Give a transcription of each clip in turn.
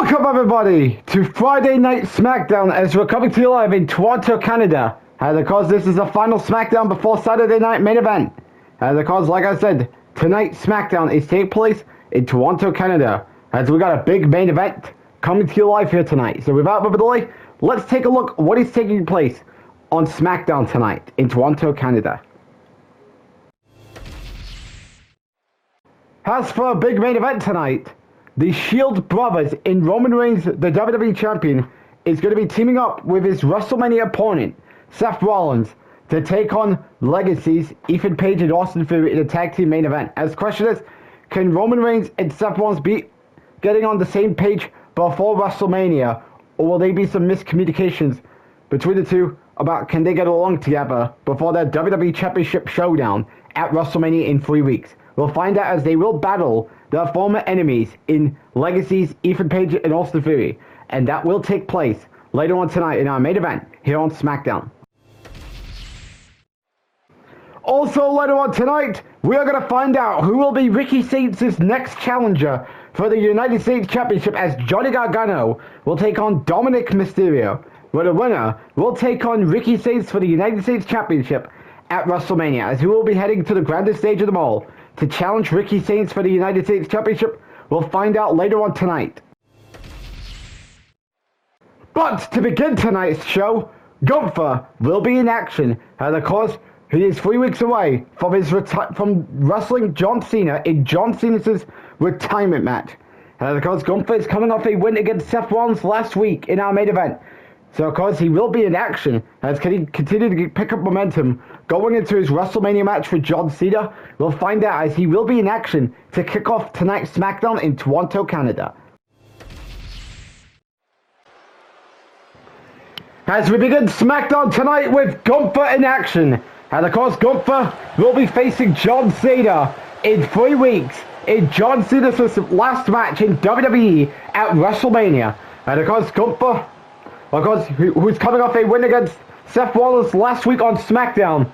Welcome everybody to Friday Night Smackdown as we're coming to you live in Toronto, Canada. And of course this is the final Smackdown before Saturday night main event. And of course, like I said, tonight's Smackdown is taking place in Toronto, Canada. As we got a big main event coming to you live here tonight. So without further delay, let's take a look what is taking place on Smackdown tonight in Toronto, Canada. As for a big main event tonight, the Shield brothers in Roman Reigns, the WWE Champion, is going to be teaming up with his WrestleMania opponent, Seth Rollins, to take on Legacy's Ethan Page and Austin Theory in a tag team main event. As the question is, can Roman Reigns and Seth Rollins be getting on the same page before WrestleMania, or will there be some miscommunications between the two about can they get along together before their WWE Championship showdown at WrestleMania in 3 weeks? We'll find out as they will battle their former enemies in Legacy's Ethan Page and Austin Theory, and that will take place later on tonight in our main event here on SmackDown. Also later on tonight, we are going to find out who will be Ricky Saints' next challenger for the United States Championship, as Johnny Gargano will take on Dominic Mysterio, where the winner will take on Ricky Saints for the United States Championship at WrestleMania, as he will be heading to the grandest stage of them all to challenge Ricky Saints for the United States Championship. We'll find out later on tonight. But to begin tonight's show, Gunther will be in action, and of course, he is 3 weeks away from his from wrestling John Cena in John Cena's retirement match. And of course, Gunther is coming off a win against Seth Rollins last week in our main event. So of course, he will be in action as he continue to pick up momentum going into his WrestleMania match for John Cena. We'll find out as he will be in action to kick off tonight's SmackDown in Toronto, Canada. As we begin SmackDown tonight with Gunther in action. And of course, Gunther will be facing John Cena in 3 weeks in John Cena's last match in WWE at WrestleMania. And of course, Gunther, who's coming off a win against Seth Rollins last week on SmackDown.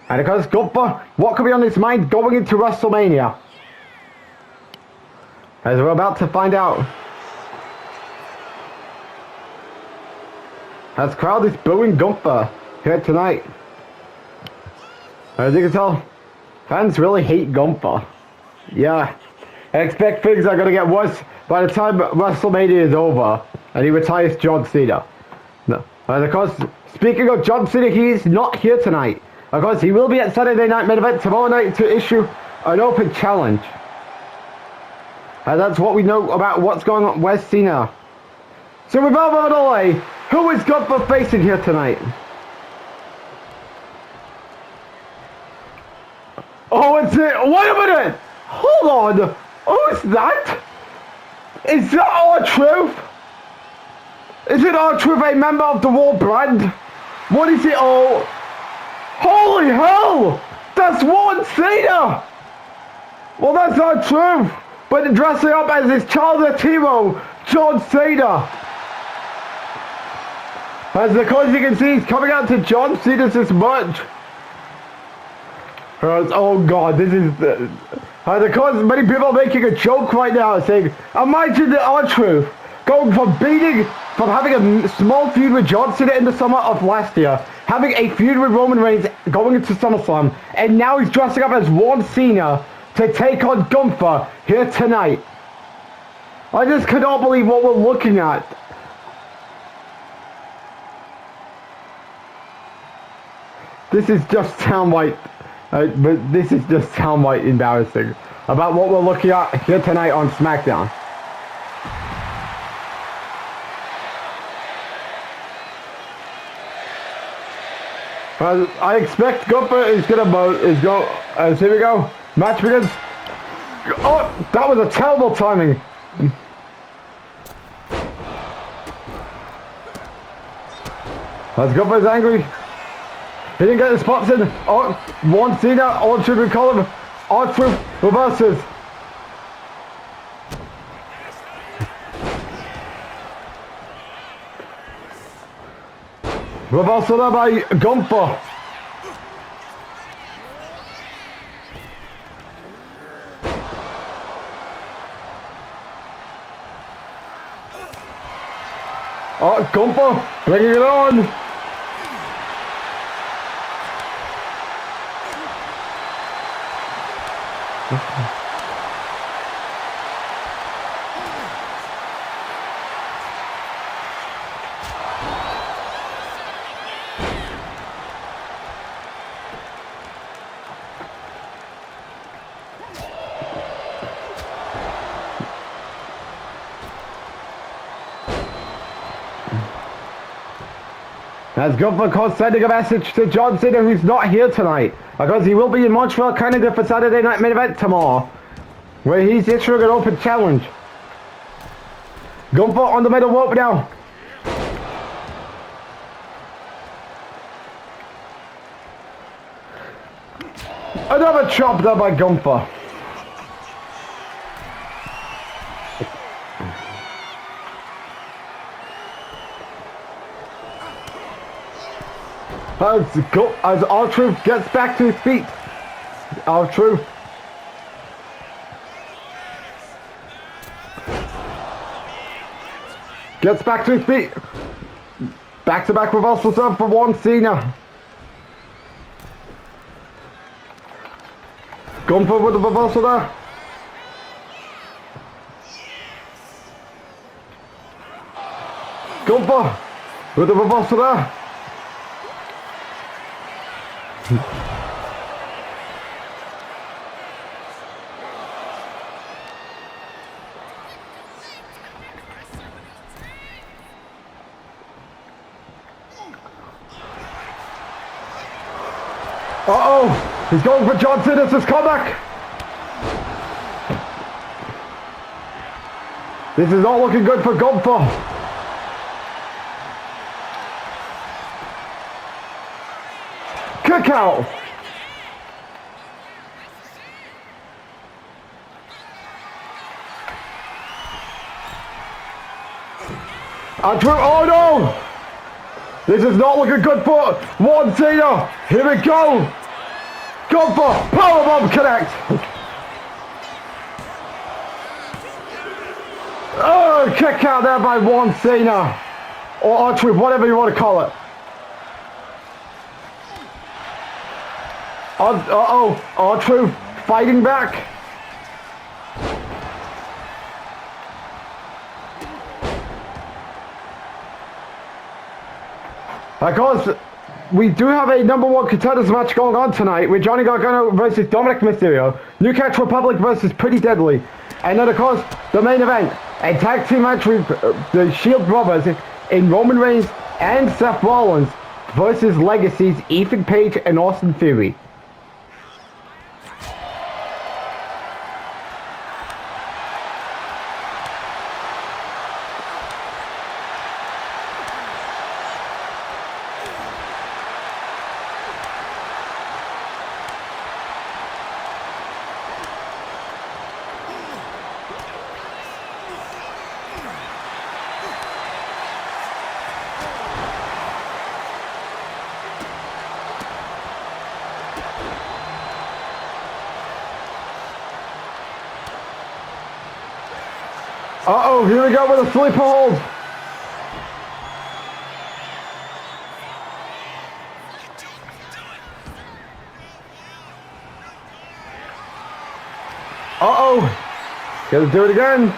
And of course, Gunther, what could be on his mind going into WrestleMania? As we're about to find out. As crowd is booing Gunther here tonight. As you can tell, fans really hate Gunther. Yeah, I expect things are going to get worse by the time WrestleMania is over and he retires John Cena. No. And of course, speaking of John Cena, he is not here tonight. Of course, he will be at Saturday Night Main Event tomorrow night to issue an open challenge. And that's what we know about what's going on with Cena. So without further delay, who is Gunther facing here tonight? Oh, it's it. Wait a minute. Hold on. Who's that? Is that R-Truth? Is it R-Truth, a member of the War brand? What is it? Oh, holy hell! That's John Cena! Well, that's R-Truth, but dressing up as his childhood hero, John Cena. As of course you can see, he's coming out to John Cena's merch. Oh god, this is... and of course, many people are making a joke right now, saying, imagine the R-Truth going from having a small feud with John Cena in the summer of last year, having a feud with Roman Reigns going into SummerSlam, and now he's dressing up as John Cena to take on Gunther here tonight. I just cannot believe what we're looking at. This is just downright... but this is just downright embarrassing about what we're looking at here tonight on SmackDown. I expect Gunther is gonna here we go. Match begins. Oh, that was a terrible timing. As Gunther's angry. He didn't get the spots in. Oh, John Cena, R-Truth and Colin. R-Truth reverses. Reversal there by Gunther. Oh, Gunther, bringing it on. As Gunther Cost sending a message to John Cena, who's not here tonight, because he will be in Montreal, Canada for Saturday Night Main Event tomorrow, where he's issuing an open challenge. Gunther on the middle rope now. Another chop there by Gunther. As R-Truth gets back to his feet. R-Truth. Gets back to his feet. Back-to-back reversal serve for John Cena. Gunther with the reversal there. Gunther with the reversal there. Uh-oh! He's going for John Cena's comeback! This is not looking good for Gunther. Kick out! Oh no! This is not looking good for John Cena. Here we go. Gunther, powerbomb connect. Oh, kick out there by John Cena, or R-Truth, whatever you want to call it. Uh-oh, R-Truth fighting back. Of course, we do have a #1 contenders match going on tonight with Johnny Gargano versus Dominic Mysterio, New Catch Republic versus Pretty Deadly, and then of course the main event, a tag team match with the Shield Brothers in Roman Reigns and Seth Rollins versus Legacy's Ethan Page and Austin Theory. Uh-oh, here we go with a sleeper hold. Uh-oh. Gotta do it again.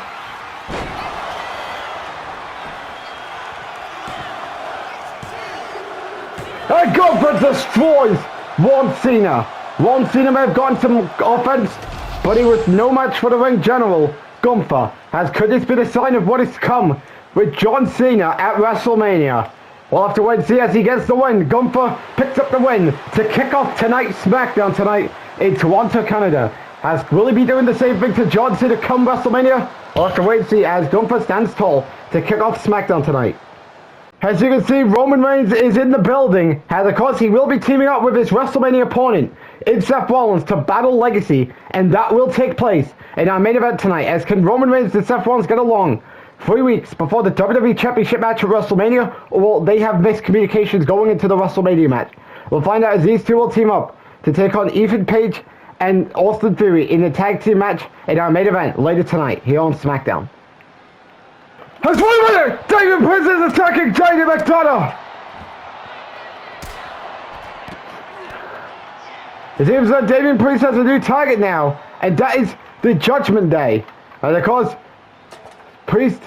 And Gunther destroys John Cena. John Cena may have gotten some offense, but he was no match for the ring general, Gunther. Could this be the sign of what is to come with John Cena at WrestleMania? We'll have to wait and see as he gets the win. Gunther picks up the win to kick off tonight's Smackdown tonight in Toronto, Canada. Will he be doing the same thing to John Cena come WrestleMania? We'll have to wait and see as Gunther stands tall to kick off Smackdown tonight. As you can see, Roman Reigns is in the building, as of course he will be teaming up with his WrestleMania opponent in Seth Rollins to battle Legacy, and that will take place in our main event tonight. As can Roman Reigns and Seth Rollins get along 3 weeks before the WWE Championship match at WrestleMania, or will they have miscommunications going into the WrestleMania match? We'll find out as these two will team up to take on Ethan Page and Austin Theory in the tag team match in our main event later tonight here on SmackDown. Has one winner! Damien Priest is attacking JD McDonough! It seems that Damien Priest has a new target now, and that is the Judgment Day. And of course, Priest,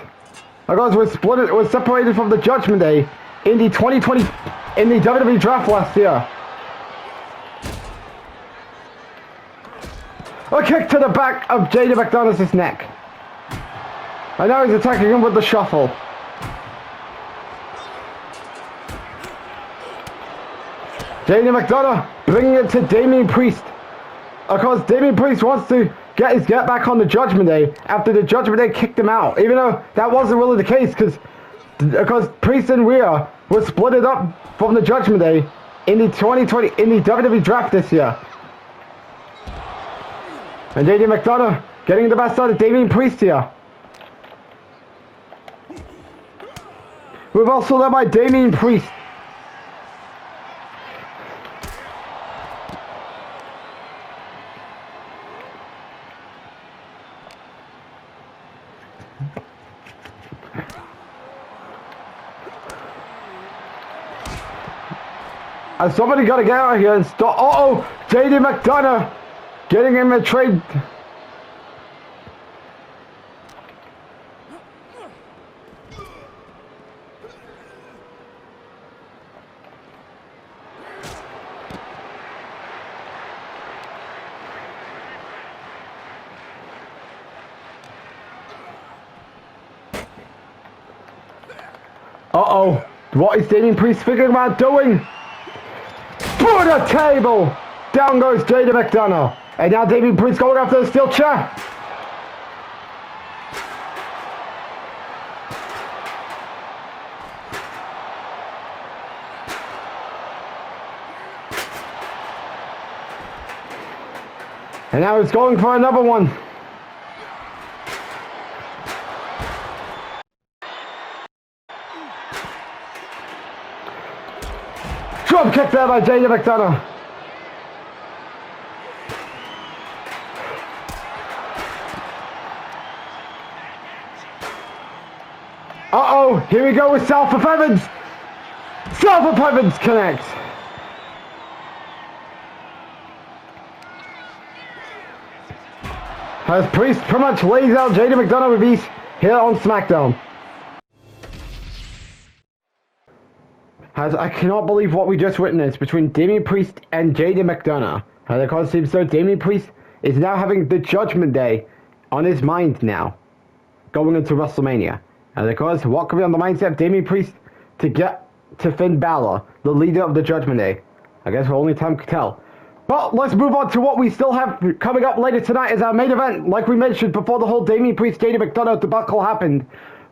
of course, was separated from the Judgment Day in the 2020 in the WWE draft last year. A kick to the back of JD McDonough's neck. And now he's attacking him with the shuffle. JD McDonough bringing it to Damien Priest. Of course, Damien Priest wants to get back on the Judgment Day after the Judgment Day kicked him out. Even though that wasn't really the case, because Priest and Rhea were splitted up from the Judgment Day in the 2020 in the WWE draft this year. And JD McDonough getting the best out of Damien Priest here. We've also led by Damien Priest. And somebody got to get out of here and stop. Uh-oh! JD McDonough getting him a trade. Uh-oh. What is Damien Priest figuring about doing? Through the table! Down goes JD McDonough. And now Damien Priest going after the steel chair. And now he's going for another one. Drop kick there by JD McDonough. Uh-oh, here we go with South of Evans. South of Evans connects. As Priest pretty much lays out JD McDonough with ease here on Smackdown. As I cannot believe what we just witnessed between Damien Priest and JD McDonough. As it seems so, Damien Priest is now having the Judgment Day on his mind now, going into WrestleMania. And of course, what could be on the mindset of Damien Priest to get to Finn Balor, the leader of the Judgment Day? I guess only time could tell. But let's move on to what we still have coming up later tonight as our main event. Like we mentioned before the whole Damien Priest JD McDonough debacle happened,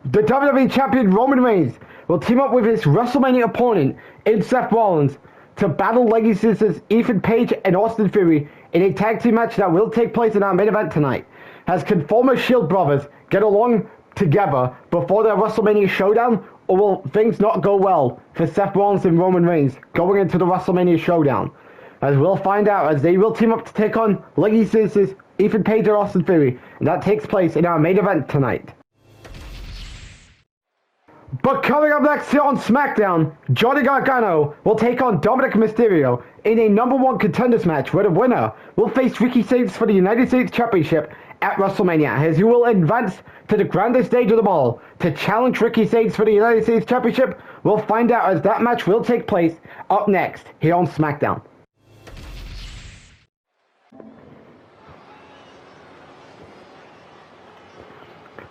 the WWE Champion Roman Reigns will team up with his WrestleMania opponent in Seth Rollins to battle Leggy Sisters Ethan Page and Austin Theory in a tag team match that will take place in our main event tonight. As can former Shield brothers get along together before their WrestleMania showdown, or will things not go well for Seth Rollins and Roman Reigns going into the WrestleMania showdown? As we'll find out, as they will team up to take on Leggy Sisters, Ethan Page and Austin Theory, and that takes place in our main event tonight. But coming up next here on SmackDown, Johnny Gargano will take on Dominic Mysterio in a #1 contenders match where the winner will face Ricky Starks for the United States Championship at WrestleMania, as he will advance to the grandest stage of them all to challenge Ricky Starks for the United States Championship. We'll find out as that match will take place up next here on SmackDown.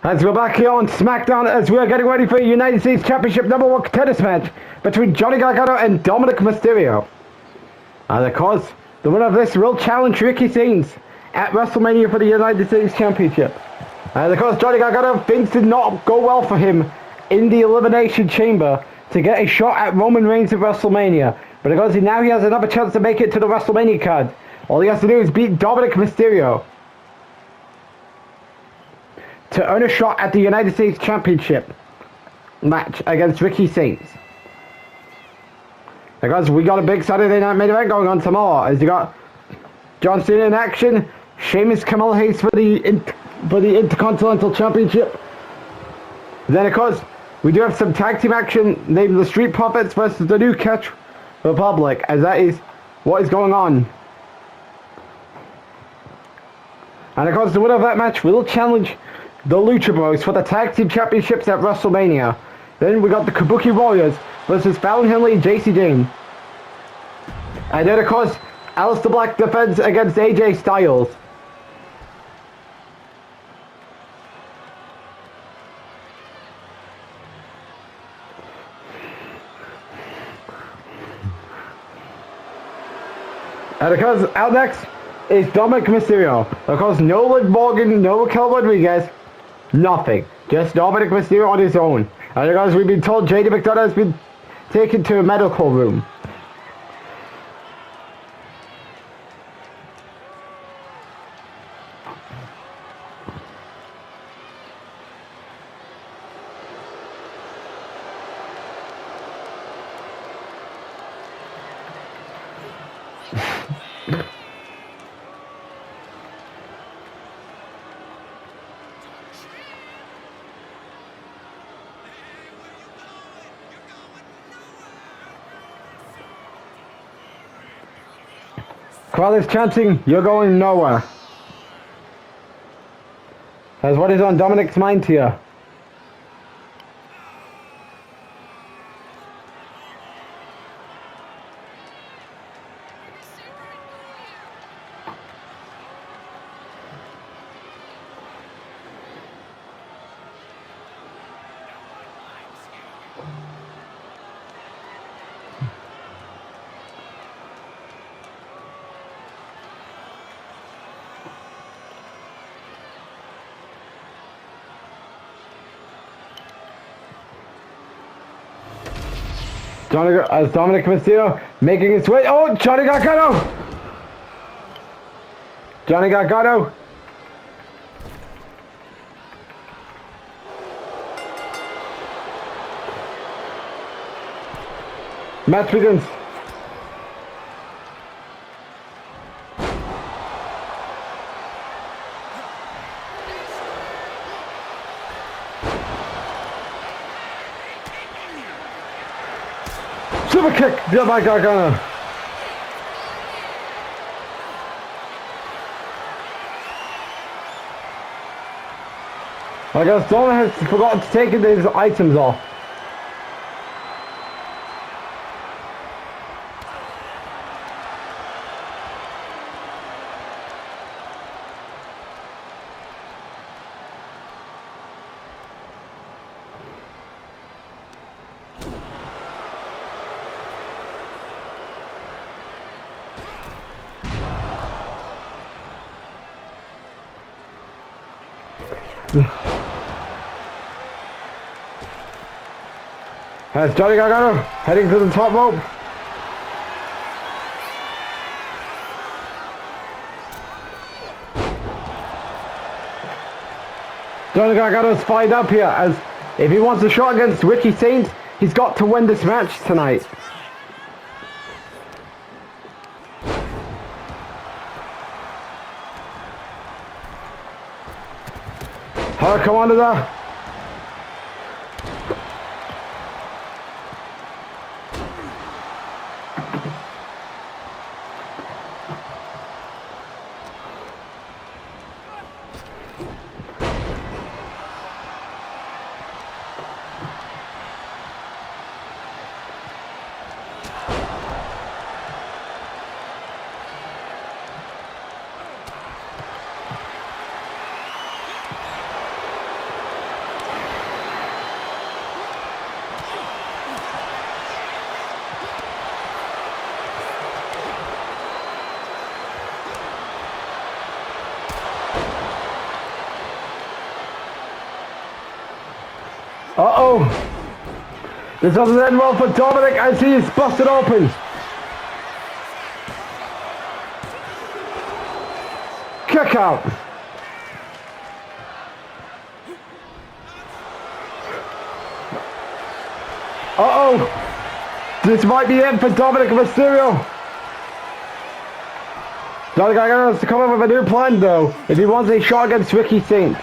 As we're back here on SmackDown, as we are getting ready for a United States Championship #1 contenders match between Johnny Gargano and Dominic Mysterio. And of course, the winner of this will challenge Ricky Starks at WrestleMania for the United States Championship. And of course, Johnny Gargano, things did not go well for him in the Elimination Chamber to get a shot at Roman Reigns at WrestleMania. But of course, now he has another chance to make it to the WrestleMania card. All he has to do is beat Dominic Mysterio to earn a shot at the United States Championship match against Ricky Starks. Because we got a big Saturday night main event going on tomorrow, as you got John Cena in action, Sheamus, Kamala Hayes for the Intercontinental Championship. Then, of course, we do have some tag team action named the Street Profits versus the New Catch Republic, as that is what is going on. And of course, the winner of that match will challenge the Lucha Bros for the Tag Team Championships at WrestleMania. Then we got the Kabuki Warriors versus Fallon Henley and JC Jane. And then, of course, Aleister Black defends against AJ Styles. And of course, out next is Dominic Mysterio. Of course, no Liv Morgan, no Raquel Rodriguez, nothing. Just Dominic Mysterio on his own. And of course, we've been told JD McDonough has been taken to a medical room. Crowd is chanting, "You're going nowhere." As what is on Dominic's mind here? Dominic Mysterio making his way. Oh, Johnny Gargano! Johnny Gargano. Match begins. Super kick by Gargano. I guess Donna has forgotten to take his items off. Has Johnny Gargano heading to the top rope. Johnny Gargano's fired up here, as if he wants a shot against Ricky Saint, he's got to win this match tonight. Come on to there. Uh-oh. This doesn't end well for Dominic as he is busted open. Kick out. Uh-oh. This might be it for Dominic Mysterio. Dominic Gargano has to come up with a new plan though, if he wants a shot against Ricky Saint.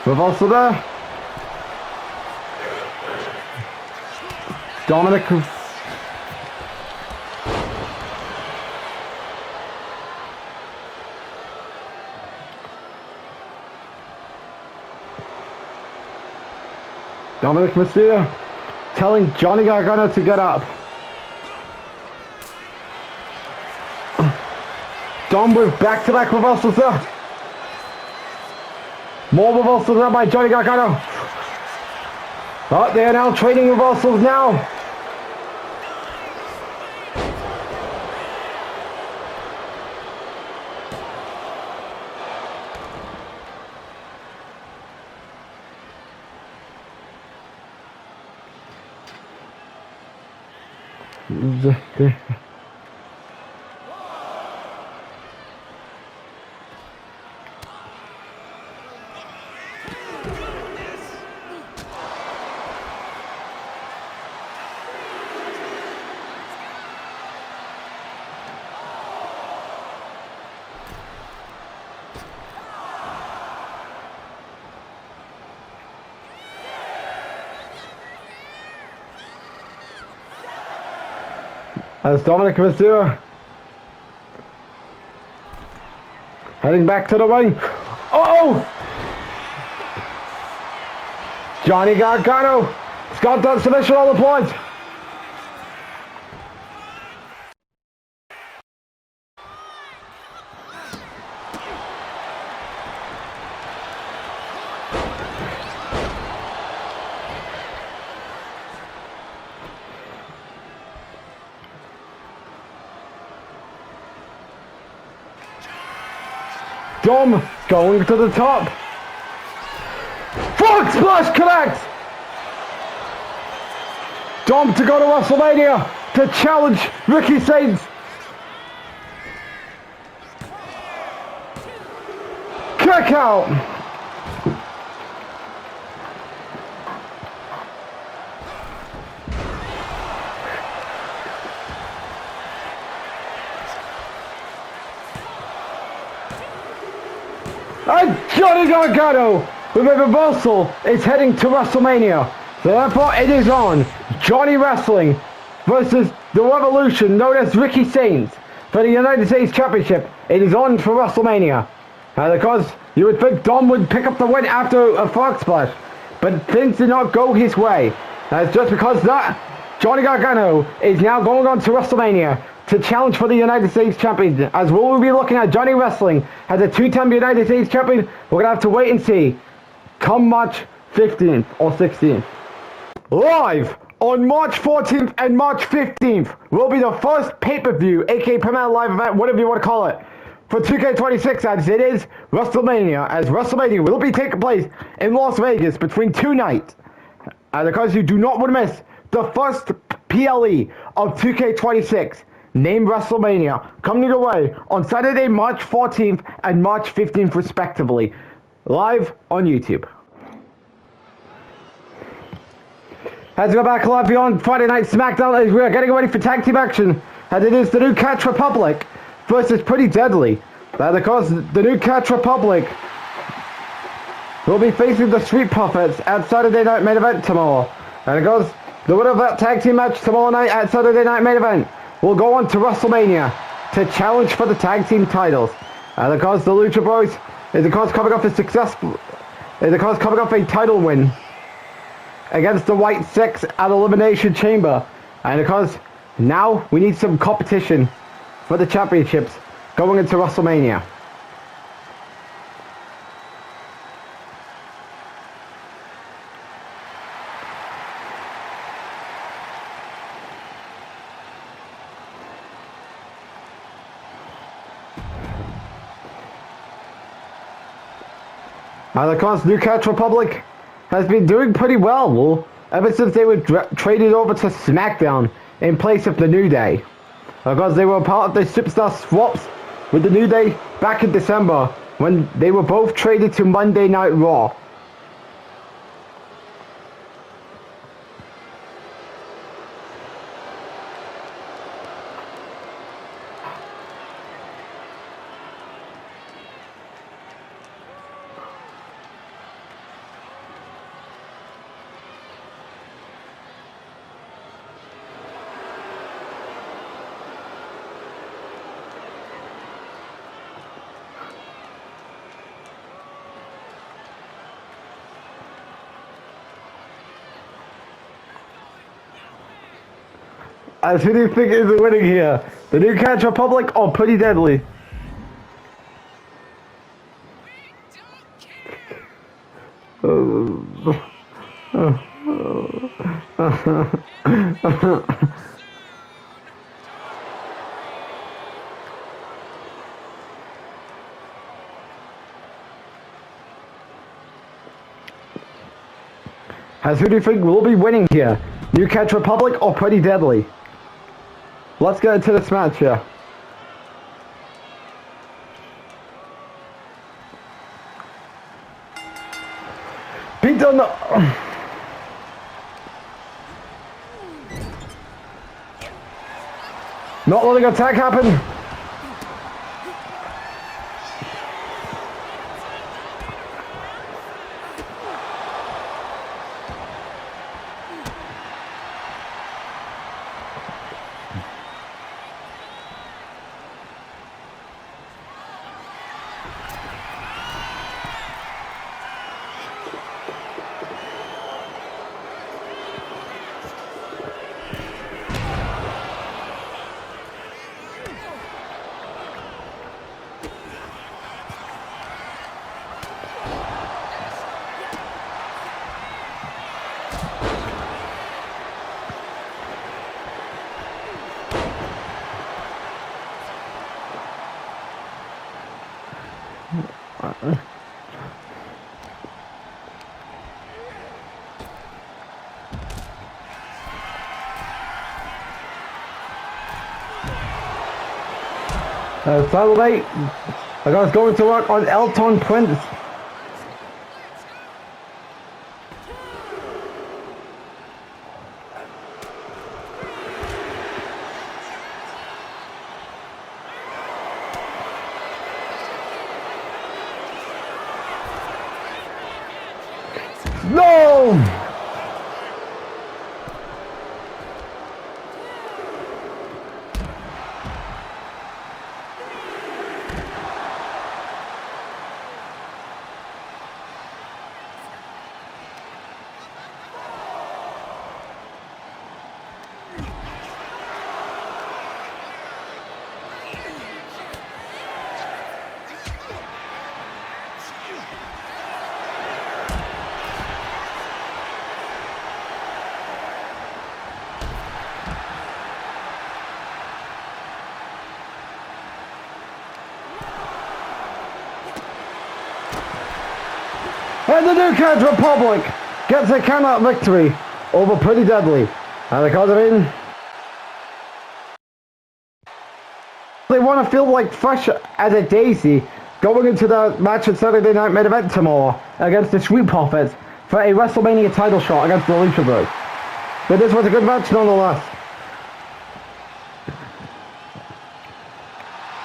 Reversal there. Dominic. Dominic Mysterio telling Johnny Gargano to get up. Dom with back-to-back reversals there. More reversals there by Johnny Gargano. Oh, they are now trading reversals now. As Dominic Mysterio heading back to the ring. Oh! Johnny Gargano has got that submission on the point. Dom going to the top. Frog splash connect. Dom to go to WrestleMania to challenge Ricky Saints. Kick out. And Johnny Gargano with a reversal is heading to WrestleMania. So therefore it is on Johnny Wrestling versus the Revolution known as Ricky Saints for the United States Championship. It is on for WrestleMania. And because you would think Dom would pick up the win after a frog splash, but things did not go his way. That's just because that Johnny Gargano is now going on to WrestleMania to challenge for the United States Champion. As we will be looking at Johnny Wrestling as a two-time United States Champion, we're going to have to wait and see come March 15th or 16th. Live on March 14th and March 15th will be the first pay-per-view, aka Premier Live event, whatever you want to call it, for 2K26, as it is WrestleMania, as WrestleMania will be taking place in Las Vegas between two nights. And because you do not want to miss the first PLE of 2K26, named WrestleMania, coming your way on Saturday, March 14th and March 15th, respectively, live on YouTube. As we go back live beyond Friday Night Smackdown, as we are getting ready for tag team action, as it is the New Catch Republic versus Pretty Deadly. That because the New Catch Republic will be facing the Street Profits at Saturday Night Main Event tomorrow. And because the winner of that tag team match tomorrow night at Saturday Night Main Event will go on to WrestleMania to challenge for the tag team titles. And because the Lucha Bros is because coming off a successful, is because coming off a title win against the White Six at Elimination Chamber. And because now we need some competition for the championships going into WrestleMania. And of course, New Catch Republic has been doing pretty well ever since they were traded over to Smackdown in place of the New Day. Because they were part of the Superstar swaps with the New Day back in December when they were both traded to Monday Night Raw. As who do you think is winning here? The New Catch Republic or Pretty Deadly? As who do you think will be winning here? New Catch Republic or Pretty Deadly? Let's get into this match here. Beat on the... Not letting attack happen. Saturday, I was going to work on Elton Prince. No! And the New Catch Republic gets a count-out victory over Pretty Deadly. And because of it, they want to feel like fresh as a daisy going into the match at Saturday Night Main Event tomorrow against the Street Profits for a WrestleMania title shot against the Lucha Bros. But this was a good match nonetheless.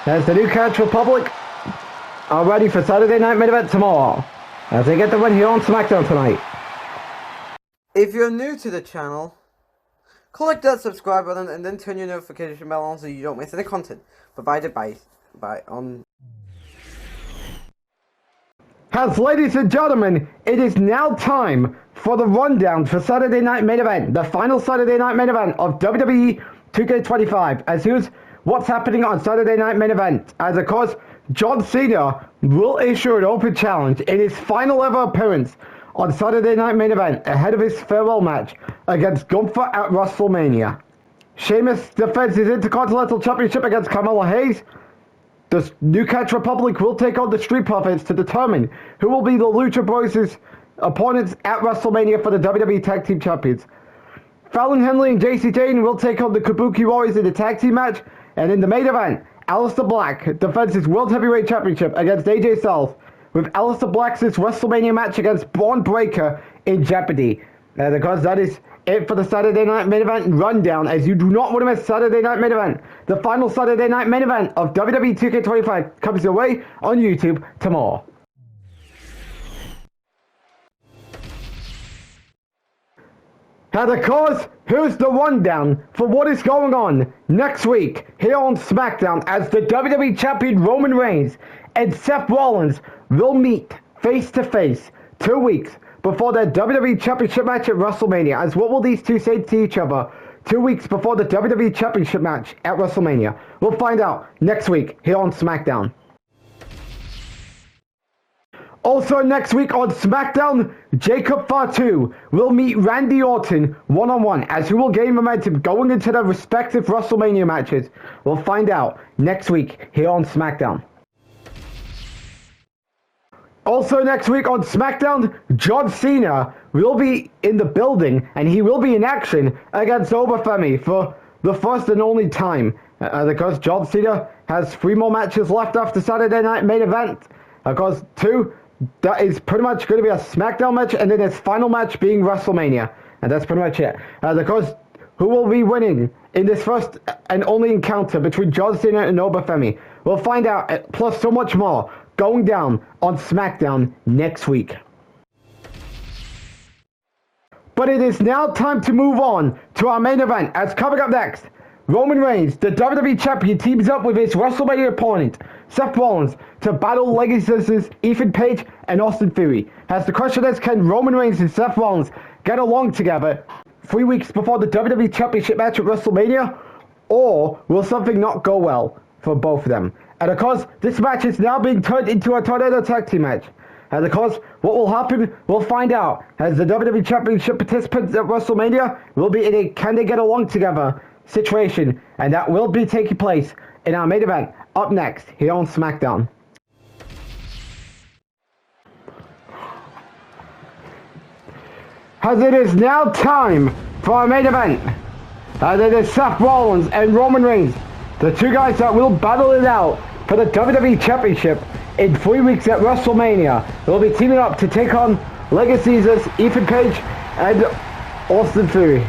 As the New Catch Republic are ready for Saturday Night Main Event tomorrow, as they get the win here on Smackdown tonight. If you're new to the channel, click that subscribe button and then turn your notification bell on so you don't miss any content provided by As ladies and gentlemen, it is now time for the rundown for Saturday Night Main Event, the final Saturday Night Main Event of WWE 2K25. As here's what's happening on Saturday Night Main Event. As of course, John Cena will issue an open challenge in his final ever appearance on Saturday Night Main Event ahead of his farewell match against Gunther at WrestleMania. Sheamus defends his Intercontinental Championship against Carmelo Hayes. The New Catch Republic will take on the Street Profits to determine who will be the Lucha Bros' opponents at WrestleMania for the WWE Tag Team Champions. Fallon Henley and JC Jane will take on the Kabuki Warriors in the tag team match, and in the main event, Aleister Black defends his World Heavyweight Championship against AJ Styles, with Aleister Black's WrestleMania match against Braun Breaker in jeopardy. And of course, that is it for the Saturday Night Main Event rundown, as you do not want to miss Saturday Night Main Event. The final Saturday Night Main Event of WWE 2K25 comes your way on YouTube tomorrow. And of course, here's the rundown for what is going on next week here on SmackDown, as the WWE Champion Roman Reigns and Seth Rollins will meet face to face 2 weeks before their WWE Championship match at WrestleMania. As what will these two say to each other 2 weeks before the WWE Championship match at WrestleMania? We'll find out next week here on SmackDown. Also next week on SmackDown, Jacob Fatu will meet Randy Orton one-on-one as he will gain momentum going into their respective WrestleMania matches. We'll find out next week here on SmackDown. Also next week on SmackDown, John Cena will be in the building and he will be in action against Obafemi for the first and only time. Because John Cena has 3 more matches left after Saturday Night Main Event. Because 2, that is pretty much going to be a SmackDown match and then his final match being WrestleMania. And that's pretty much it. Because who will be winning in this first and only encounter between John Cena and Obafemi? We'll find out, plus so much more, going down on SmackDown next week. But it is now time to move on to our main event, as coming up next, Roman Reigns, the WWE Champion, teams up with his WrestleMania opponent, Seth Rollins, to battle Legacy Ethan Page and Austin Theory. As the question is, can Roman Reigns and Seth Rollins get along together 3 weeks before the WWE Championship match at WrestleMania? Or will something not go well for both of them? And of course, this match is now being turned into a Tornado Tag Team match. And of course, what will happen, we'll find out, as the WWE Championship participants at WrestleMania will be in a can they get along together situation. And that will be taking place in our main event, up next, here on SmackDown. As it is now time for our main event. As it is Seth Rollins and Roman Reigns, the 2 guys that will battle it out for the WWE Championship in 3 weeks at WrestleMania. They'll be teaming up to take on Legacy's Ethan Page and Austin Theory.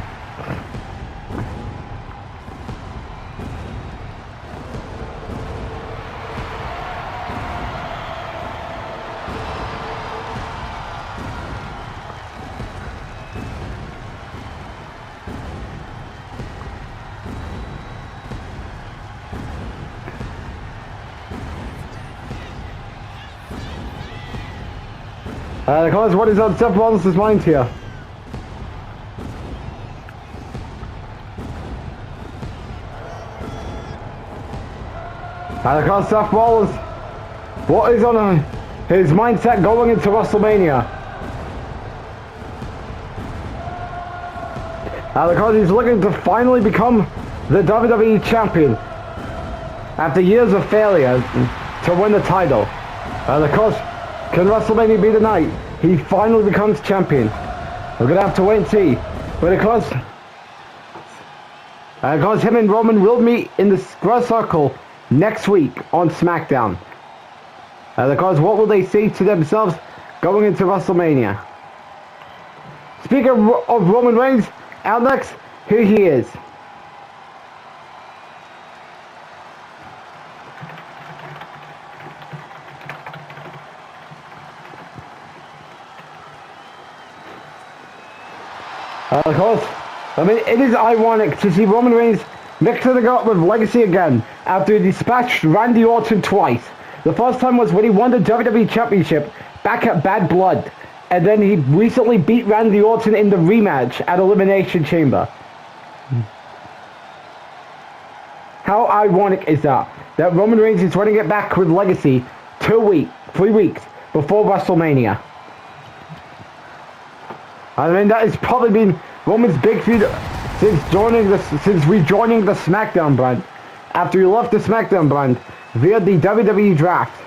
Because what is on Seth Rollins' mind here? Because Seth Rollins, what is on his mindset going into WrestleMania? Because he's looking to finally become the WWE Champion after years of failure to win the title. Because can WrestleMania be the night he finally becomes champion? We're going to have to wait and see. But because him and Roman will meet in the Square Circle next week on SmackDown. Because what will they say to themselves going into WrestleMania? Speaking of Roman Reigns, out next, here he is. Of course, I mean, it is ironic to see Roman Reigns mixing it up with Legacy again after he dispatched Randy Orton twice. The first time was when he won the WWE Championship back at Bad Blood, and then he recently beat Randy Orton in the rematch at Elimination Chamber. How ironic is that? That Roman Reigns is running it back with Legacy 3 weeks before WrestleMania. I mean, that has probably been Roman's big feud since rejoining the SmackDown brand. After he left the SmackDown brand via the WWE draft.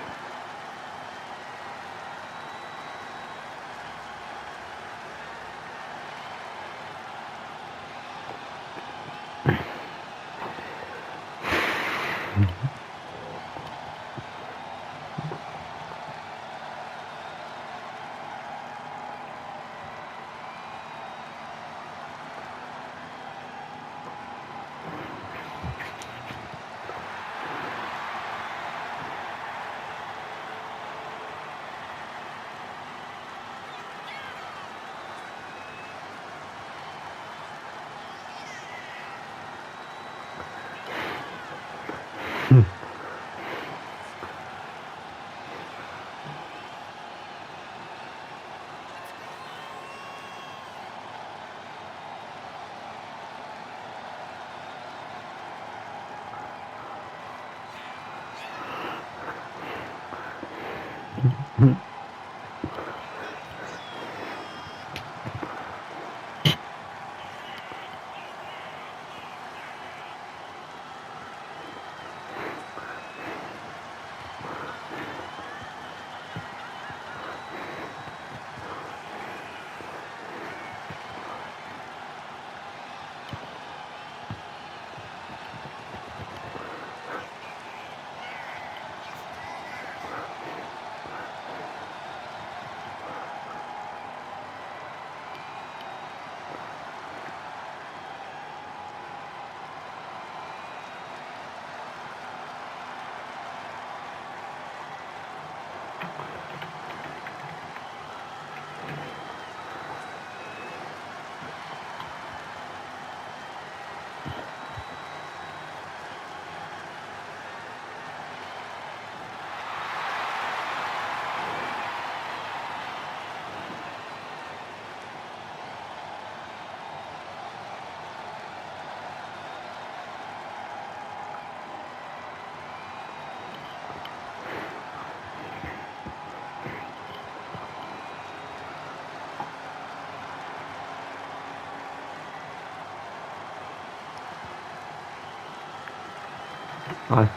Aye.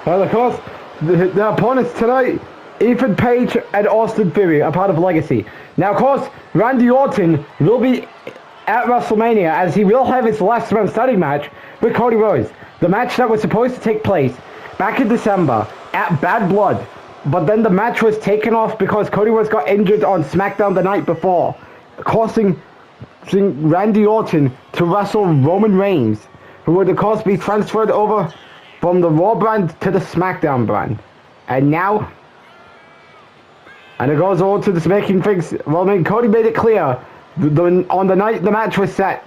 Well, of course, the opponents tonight, Ethan Page and Austin Theory, are part of Legacy. Now, of course, Randy Orton will be at WrestleMania, as he will have his last man standing match with Cody Rhodes. The match that was supposed to take place back in December at Bad Blood, but then the match was taken off because Cody Rhodes got injured on Smackdown the night before, causing Randy Orton to wrestle Roman Reigns, who would of course be transferred over from the Raw brand to the Smackdown brand. And now, and it goes on to this making things, well, I mean, Cody made it clear on the night the match was set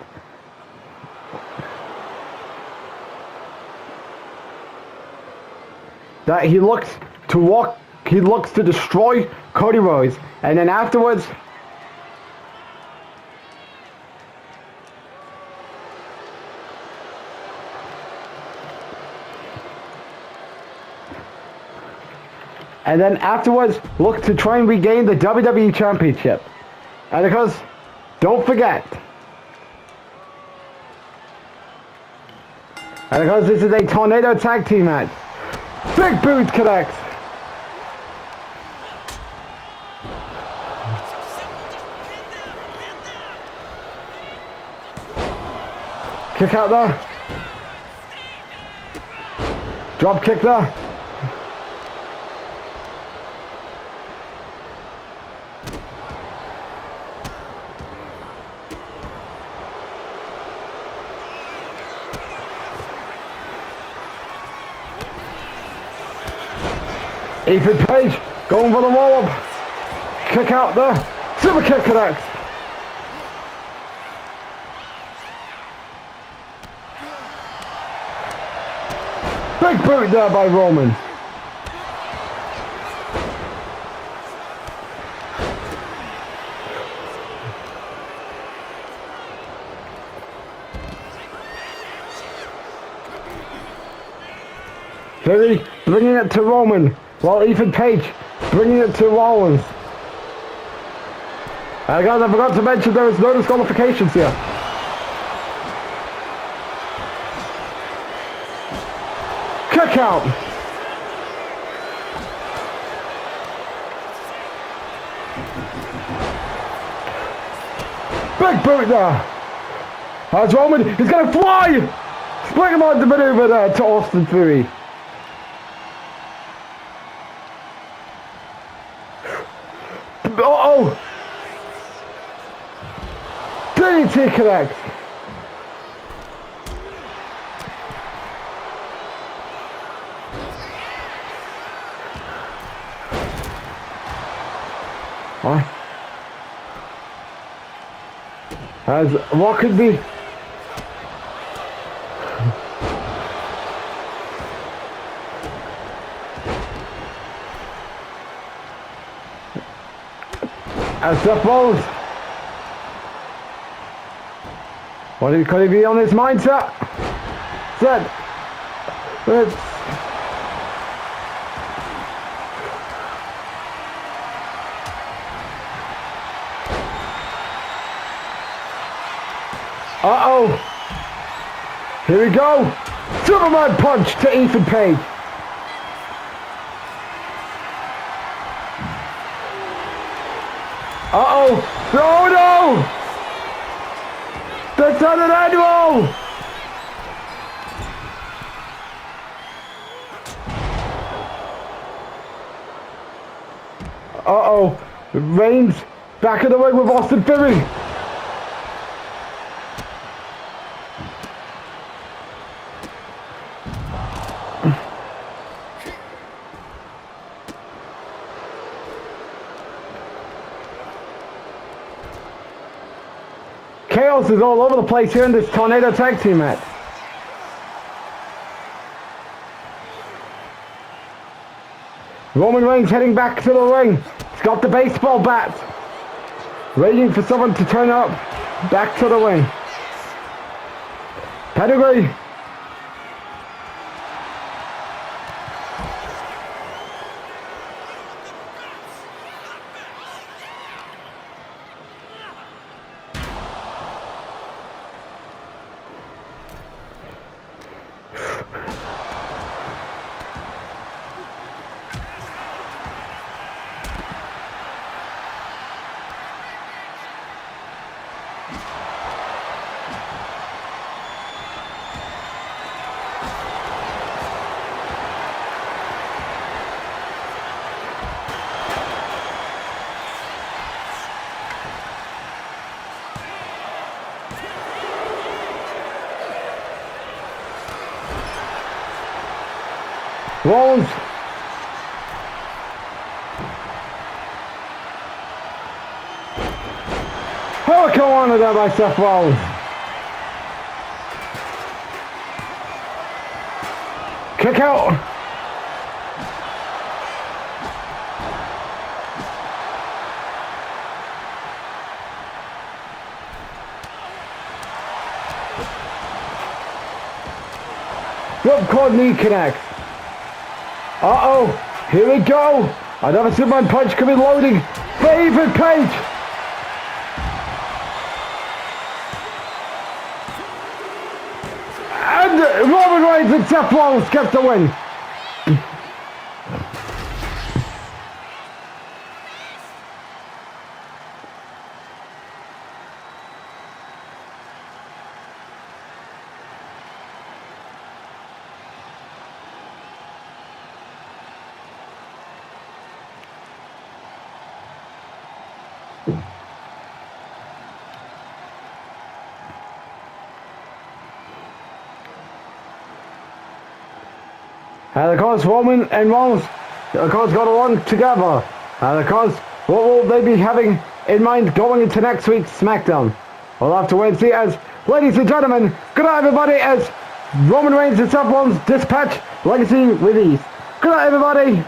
that he looks to destroy Cody Rhodes, and then afterwards, look to try and regain the WWE Championship. And because, don't forget, and because this is a Tornado Tag Team match, Big Boot connects. Kick out there. Drop kick there. Ethan Page going for the roll-up. Kick out there. Super kick connects. Big boot there by Roman. Theory bringing it to Roman, while Ethan Page bringing it to Rollins. And guys, I forgot to mention there is no disqualifications here. Kick out. Big boot there. As Roman, he's going to fly. Spring him on the maneuver there to Austin Theory. Uh-oh. DDT connects. As what could be as Seth Rollins. What could he be on his mindset? Said it's uh-oh. Here we go. Superman punch to Ethan Page. Uh-oh. Oh no! That's on an annual! Uh-oh. Reigns back in the ring with Austin Theory. Chaos is all over the place here in this Tornado Tag Team match. Roman Reigns heading back to the ring. He's got the baseball bat. Waiting for someone to turn up. Back to the ring. Pedigree. Rollins. Hurricane on there by Seth Rollins. Kick out. Ripcord knee connects. Uh-oh, here we go. Another Superman punch coming loading for Ethan Page. And Roman Reigns and Seth Rollins get the win. And of course, Roman and Rollins, of course, got along together. And of course, what will they be having in mind going into next week's Smackdown? We'll have to wait and see. As, ladies and gentlemen, good night everybody, as Roman Reigns and Seth Rollins dispatch Legacy with ease. Good night everybody.